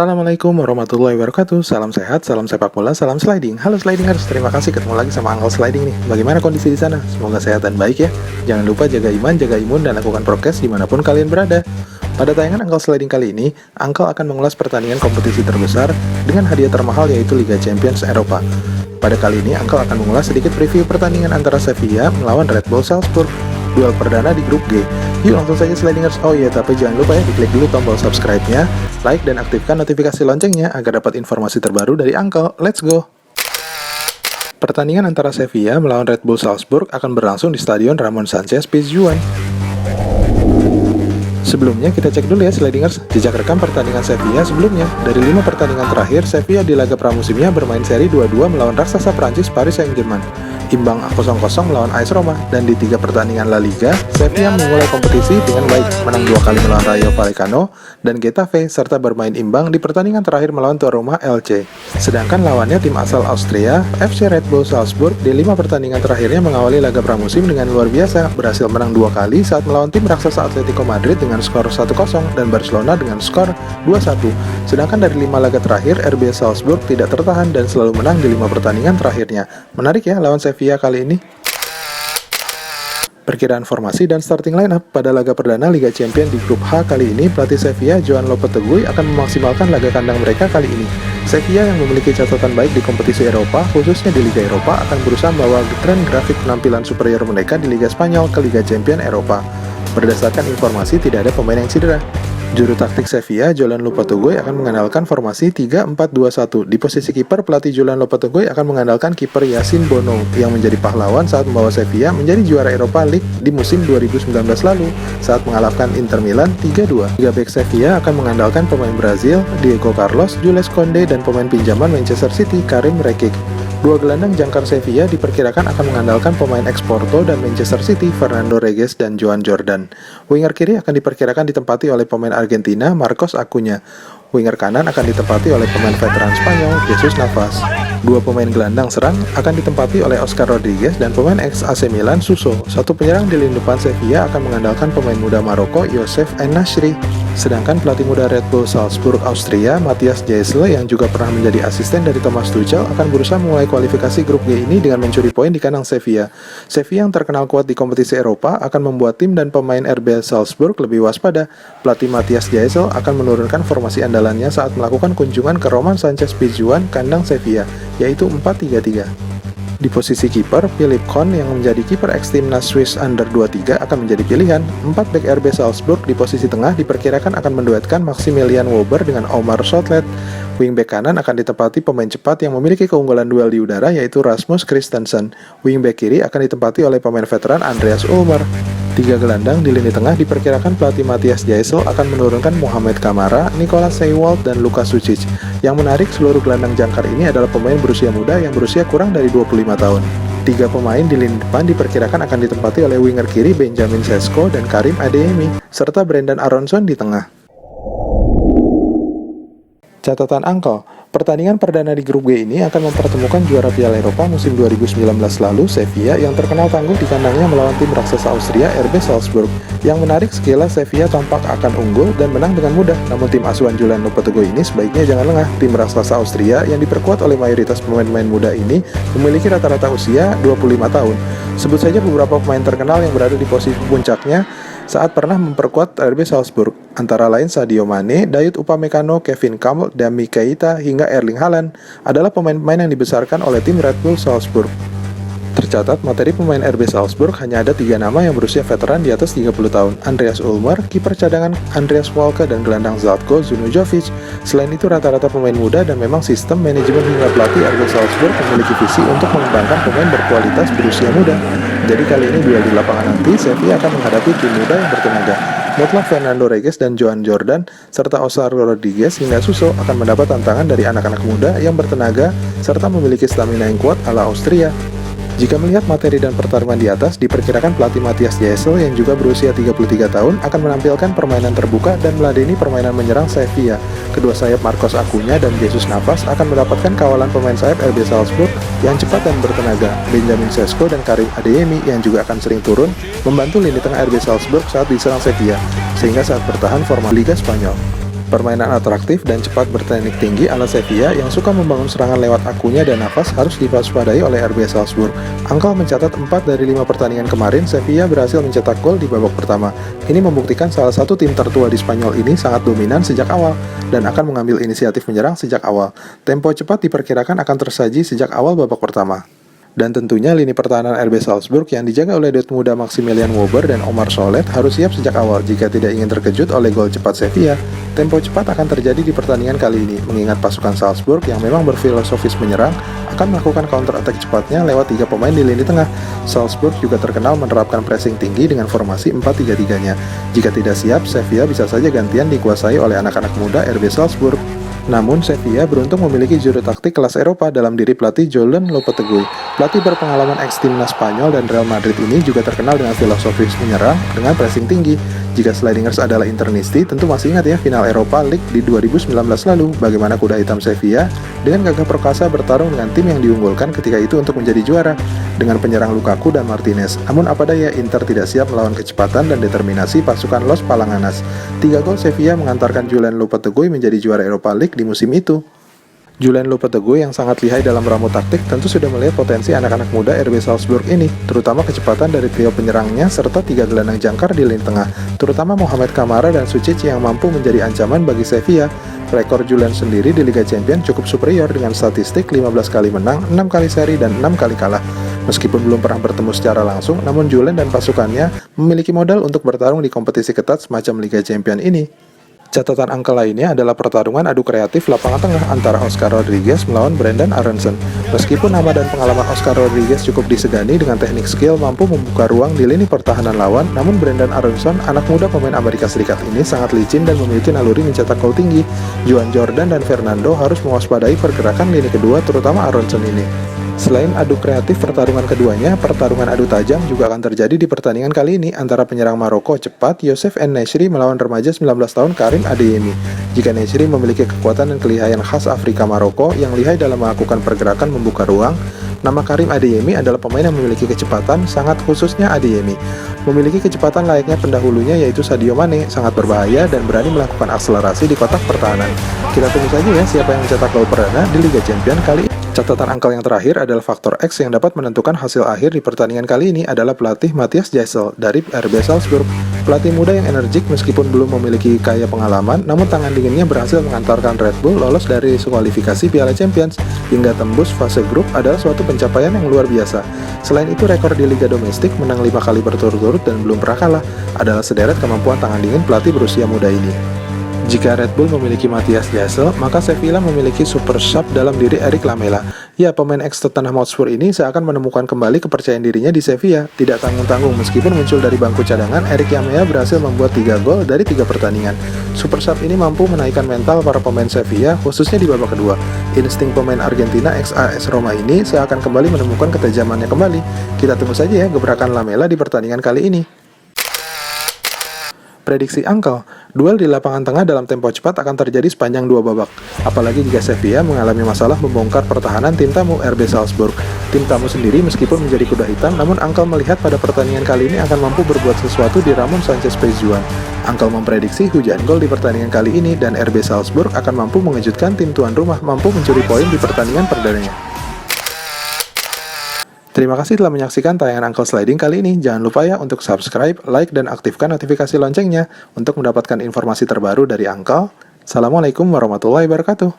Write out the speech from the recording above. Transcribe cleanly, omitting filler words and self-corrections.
Assalamualaikum warahmatullahi wabarakatuh. Salam sehat, salam sepak bola, salam sliding. Halo slidingers, terima kasih ketemu lagi sama Uncle Sliding nih. Bagaimana kondisi di sana? Semoga sehat dan baik ya. Jangan lupa jaga iman, jaga imun, dan lakukan prokes dimanapun kalian berada. Pada tayangan Uncle Sliding kali ini, Uncle akan mengulas pertandingan kompetisi terbesar dengan hadiah termahal yaitu Liga Champions Eropa. Pada kali ini, Uncle akan mengulas sedikit preview pertandingan antara Sevilla melawan Red Bull Salzburg, duel perdana di grup G. Yuk langsung saja slidingers. Oh iya, tapi jangan lupa ya diklik dulu tombol subscribe-nya, like dan aktifkan notifikasi loncengnya agar dapat informasi terbaru dari Uncle. Let's go! Pertandingan antara Sevilla melawan Red Bull Salzburg akan berlangsung di Stadion Ramon Sánchez Pizjuan. Sebelumnya kita cek dulu ya slidingers, jejak rekam pertandingan Sevilla sebelumnya. Dari 5 pertandingan terakhir, Sevilla di laga pramusimnya bermain seri 2-2 melawan raksasa Prancis Paris Saint-Germain, imbang 0-0 melawan AS Roma, dan di 3 pertandingan La Liga, Sevilla memulai kompetisi dengan baik, menang 2 kali melawan Rayo Vallecano dan Getafe, serta bermain imbang di pertandingan terakhir melawan tuan rumah Elche. Sedangkan lawannya tim asal Austria, FC Red Bull Salzburg, di 5 pertandingan terakhirnya mengawali laga pramusim dengan luar biasa, berhasil menang 2 kali saat melawan tim raksasa Atletico Madrid dengan skor 1-0 dan Barcelona dengan skor 2-1. Sedangkan dari 5 laga terakhir, RB Salzburg tidak tertahan dan selalu menang di 5 pertandingan terakhirnya. Menarik ya lawan Sevilla kali ini. Perkiraan formasi dan starting lineup pada laga perdana Liga Champions di grup H kali ini, pelatih Sevilla Joan Lopetegui akan memaksimalkan laga kandang mereka kali ini. Sevilla yang memiliki catatan baik di kompetisi Eropa, khususnya di Liga Eropa, akan berusaha membawa tren grafik penampilan superior mereka di Liga Spanyol ke Liga Champions Eropa. Berdasarkan informasi, tidak ada pemain yang cedera. Juru taktik Sevilla, Joan Lopetegui, akan mengandalkan formasi 3-4-2-1. Di posisi kiper, pelatih Joan Lopetegui akan mengandalkan kiper Yassine Bono yang menjadi pahlawan saat membawa Sevilla menjadi juara Europa League di musim 2019 lalu saat mengalahkan Inter Milan 3-2. Tiga bek Sevilla akan mengandalkan pemain Brazil, Diego Carlos, Jules Koundé, dan pemain pinjaman Manchester City, Karim Rekik. Dua gelandang jangkar Sevilla diperkirakan akan mengandalkan pemain ex Porto dan Manchester City, Fernando Regis dan Joan Jordan. Winger kiri akan diperkirakan ditempati oleh pemain Argentina, Marcos Acuña. Winger kanan akan ditempati oleh pemain veteran Spanyol, Jesus Navas. Dua pemain gelandang serang akan ditempati oleh Oscar Rodriguez dan pemain ex AC Milan, Suso. Satu penyerang di lini depan Sevilla akan mengandalkan pemain muda Maroko, Youssef En-Nesyri. Sedangkan pelatih muda Red Bull Salzburg Austria, Matthias Gisdol, yang juga pernah menjadi asisten dari Thomas Tuchel, akan berusaha memulai kualifikasi grup G ini dengan mencuri poin di kandang Sevilla. Sevilla yang terkenal kuat di kompetisi Eropa akan membuat tim dan pemain RB Salzburg lebih waspada. Pelatih Matthias Gisdol akan menurunkan formasi andalannya saat melakukan kunjungan ke Ramon Sánchez Pizjuan, kandang Sevilla, yaitu 4-3-3. Di posisi kiper, Philipp Kohn yang menjadi kiper ex timnas Swiss Under 23 akan menjadi pilihan. 4 bek RB Salzburg di posisi tengah diperkirakan akan menduetkan Maximilian Wöber dengan Omar Sotlet. Wingback kanan akan ditempati pemain cepat yang memiliki keunggulan duel di udara yaitu Rasmus Christensen. Wingback kiri akan ditempati oleh pemain veteran Andreas Ulmer. Tiga gelandang di lini tengah diperkirakan pelatih Matthias Gisdol akan menurunkan Mohamed Kamara, Nicolas Seiwald, dan Lukas Sucic. Yang menarik, seluruh gelandang jangkar ini adalah pemain berusia muda yang berusia kurang dari 25 tahun. Tiga pemain di lini depan diperkirakan akan ditempati oleh winger kiri Benjamin Sesko dan Karim Adeyemi, serta Brendan Aronson di tengah. Catatan Uncle, pertandingan perdana di grup G ini akan mempertemukan juara Piala Eropa musim 2019 lalu, Sevilla, yang terkenal tangguh di kandangnya melawan tim raksasa Austria, RB Salzburg. Yang menarik, sekilas Sevilla tampak akan unggul dan menang dengan mudah, namun tim asuhan Joan Lopetegui ini sebaiknya jangan lengah. Tim raksasa Austria yang diperkuat oleh mayoritas pemain-pemain muda ini memiliki rata-rata usia 25 tahun. Sebut saja beberapa pemain terkenal yang berada di posisi puncaknya saat pernah memperkuat RB Salzburg, antara lain Sadio Mane, Dayot Upamecano, Kevin Kampl, Dami Keita, hingga Erling Haaland adalah pemain-pemain yang dibesarkan oleh tim Red Bull Salzburg. Tercatat, materi pemain RB Salzburg hanya ada 3 nama yang berusia veteran di atas 30 tahun, Andreas Ulmer, kiper cadangan Andreas Walke, dan gelandang Zlatko Zunujovic. Selain itu, rata-rata pemain muda dan memang sistem manajemen hingga pelatih RB Salzburg memiliki visi untuk mengembangkan pemain berkualitas berusia muda. Jadi kali ini duel di lapangan nanti, Sevilla akan menghadapi tim muda yang bertenaga. Mutlak Fernando Regis dan Joan Jordan, serta Oscar Rodriguez hingga Suso akan mendapat tantangan dari anak-anak muda yang bertenaga serta memiliki stamina yang kuat ala Austria. Jika melihat materi dan pertarungan di atas, diperkirakan pelatih Matthias Gisdol yang juga berusia 33 tahun akan menampilkan permainan terbuka dan meladeni permainan menyerang Sevilla. Kedua sayap Marcos Acuña dan Jesus Navas akan mendapatkan kawalan pemain sayap RB Salzburg yang cepat dan bertenaga. Benjamin Sesko dan Karim Adeyemi yang juga akan sering turun membantu lini tengah RB Salzburg saat diserang Sevilla, sehingga saat bertahan forma Liga Spanyol. Permainan atraktif dan cepat berteknik tinggi ala Sevilla yang suka membangun serangan lewat akunya dan nafas harus diwaspadai oleh RB Salzburg. Angkal mencatat 4 dari 5 pertandingan kemarin, Sevilla berhasil mencetak gol di babak pertama. Ini membuktikan salah satu tim tertua di Spanyol ini sangat dominan sejak awal dan akan mengambil inisiatif menyerang sejak awal. Tempo cepat diperkirakan akan tersaji sejak awal babak pertama. Dan tentunya lini pertahanan RB Salzburg yang dijaga oleh duet muda Maximilian Wöber dan Omar Solet harus siap sejak awal jika tidak ingin terkejut oleh gol cepat Sevilla. Tempo cepat akan terjadi di pertandingan kali ini, mengingat pasukan Salzburg yang memang berfilosofis menyerang akan melakukan counter attack cepatnya lewat 3 pemain di lini tengah. Salzburg juga terkenal menerapkan pressing tinggi dengan formasi 4-3-3-nya. Jika tidak siap, Sevilla bisa saja gantian dikuasai oleh anak-anak muda RB Salzburg. Namun, Sevilla beruntung memiliki juru taktik kelas Eropa dalam diri pelatih Joan Lopetegui. Pelatih berpengalaman ex-timnas Spanyol dan Real Madrid ini juga terkenal dengan filosofis menyerang dengan pressing tinggi. Jika Slidingers adalah internisti, tentu masih ingat ya final Eropa League di 2019 lalu, bagaimana kuda hitam Sevilla dengan gagah perkasa bertarung dengan tim yang diunggulkan ketika itu untuk menjadi juara, dengan penyerang Lukaku dan Martinez. Namun apa daya, Inter tidak siap melawan kecepatan dan determinasi pasukan Los Palanganas. 3 gol Sevilla mengantarkan Julen Lopetegui menjadi juara Eropa League di musim itu. Julen Lopetegui yang sangat lihai dalam ramu taktik tentu sudah melihat potensi anak-anak muda RB Salzburg ini, terutama kecepatan dari trio penyerangnya serta 3 gelandang jangkar di lini tengah, terutama Mohamed Kamara dan Sucic yang mampu menjadi ancaman bagi Sevilla. Rekor Julen sendiri di Liga Champions cukup superior dengan statistik 15 kali menang, 6 kali seri, dan 6 kali kalah. Meskipun belum pernah bertemu secara langsung, namun Julen dan pasukannya memiliki modal untuk bertarung di kompetisi ketat semacam Liga Champions ini. Catatan angka lainnya adalah pertarungan adu kreatif lapangan tengah antara Oscar Rodriguez melawan Brenden Aaronson. Meskipun nama dan pengalaman Oscar Rodriguez cukup disegani dengan teknik skill mampu membuka ruang di lini pertahanan lawan, namun Brenden Aaronson, anak muda pemain Amerika Serikat ini sangat licin dan memiliki naluri mencetak gol tinggi. Juan Jordan dan Fernando harus mewaspadai pergerakan lini kedua, terutama Aaronson ini. Selain adu kreatif pertarungan keduanya, pertarungan adu tajam juga akan terjadi di pertandingan kali ini antara penyerang Maroko cepat Youssef En-Nesyri melawan remaja 19 tahun Karim Adeyemi. Jika Nesyri memiliki kekuatan dan kelihayan khas Afrika Maroko yang lihai dalam melakukan pergerakan membuka ruang, nama Karim Adeyemi adalah pemain yang memiliki kecepatan, sangat khususnya Adeyemi memiliki kecepatan layaknya pendahulunya yaitu Sadio Mane, sangat berbahaya dan berani melakukan akselerasi di kotak pertahanan. Kita tunggu saja ya siapa yang mencetak gol perdana di Liga Champions kali ini. Catatan angka yang terakhir adalah faktor X yang dapat menentukan hasil akhir di pertandingan kali ini adalah pelatih Matthias Gisel dari RB Salzburg. Pelatih muda yang energik meskipun belum memiliki kaya pengalaman, namun tangan dinginnya berhasil mengantarkan Red Bull lolos dari kualifikasi Piala Champions hingga tembus fase grup adalah suatu pencapaian yang luar biasa. Selain itu, rekor di Liga Domestik menang 5 kali berturut-turut dan belum pernah kalah adalah sederet kemampuan tangan dingin pelatih berusia muda ini. Jika Red Bull memiliki Matthias Gisel, maka Sevilla memiliki super sub dalam diri Eric Lamela. Ya, pemain ex Tottenham Hotspur ini seakan menemukan kembali kepercayaan dirinya di Sevilla. Tidak tanggung-tanggung, meskipun muncul dari bangku cadangan, Eric Lamela berhasil membuat 3 gol dari 3 pertandingan. Super sub ini mampu menaikkan mental para pemain Sevilla, khususnya di babak kedua. Insting pemain Argentina ex AS Roma ini seakan kembali menemukan ketajamannya kembali. Kita tunggu saja ya gebrakan Lamela di pertandingan kali ini. Prediksi Angkel, duel di lapangan tengah dalam tempo cepat akan terjadi sepanjang 2 babak. Apalagi jika Sevilla mengalami masalah membongkar pertahanan tim tamu RB Salzburg. Tim tamu sendiri meskipun menjadi kuda hitam, namun Angkel melihat pada pertandingan kali ini akan mampu berbuat sesuatu di Ramon Sanchez Pizjuan. Angkel memprediksi hujan gol di pertandingan kali ini dan RB Salzburg akan mampu mengejutkan tim tuan rumah mampu mencuri poin di pertandingan perdananya. Terima kasih telah menyaksikan tayangan Uncle Sliding kali ini. Jangan lupa ya untuk subscribe, like, dan aktifkan notifikasi loncengnya untuk mendapatkan informasi terbaru dari Uncle. Assalamualaikum warahmatullahi wabarakatuh.